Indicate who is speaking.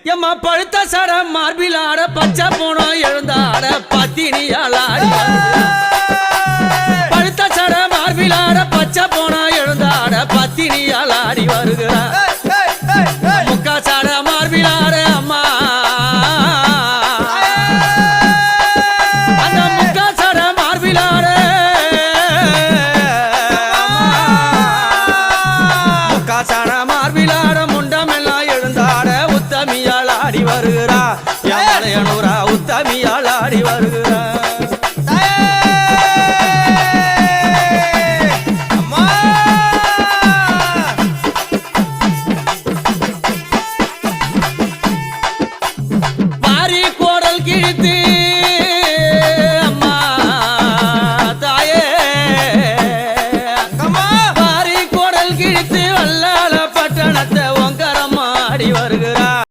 Speaker 1: எம்மா பழுத்த சட மார்பில் ஆட பச்சை போனோம் எழுந்தாட பத்தினியால் ஆடி பழுத்த சட மார்பில் ஆட பச்சை போனோம் எழுந்தாட பத்தினியால் ஆடி வருகிறார் முக்கா சட மார்பில் ஆட அம்மா அந்த முக்கா சட மார்பில் ஆட முக்கா சட மார்பில் ஆட முண்டமெல்லாம் எழுந்தாட உத்தமியால் ஆடி வருகிறா யாழையனூரா உத்தமியால் ஆடி வருகிறா மாறி கோடல் கிழித்து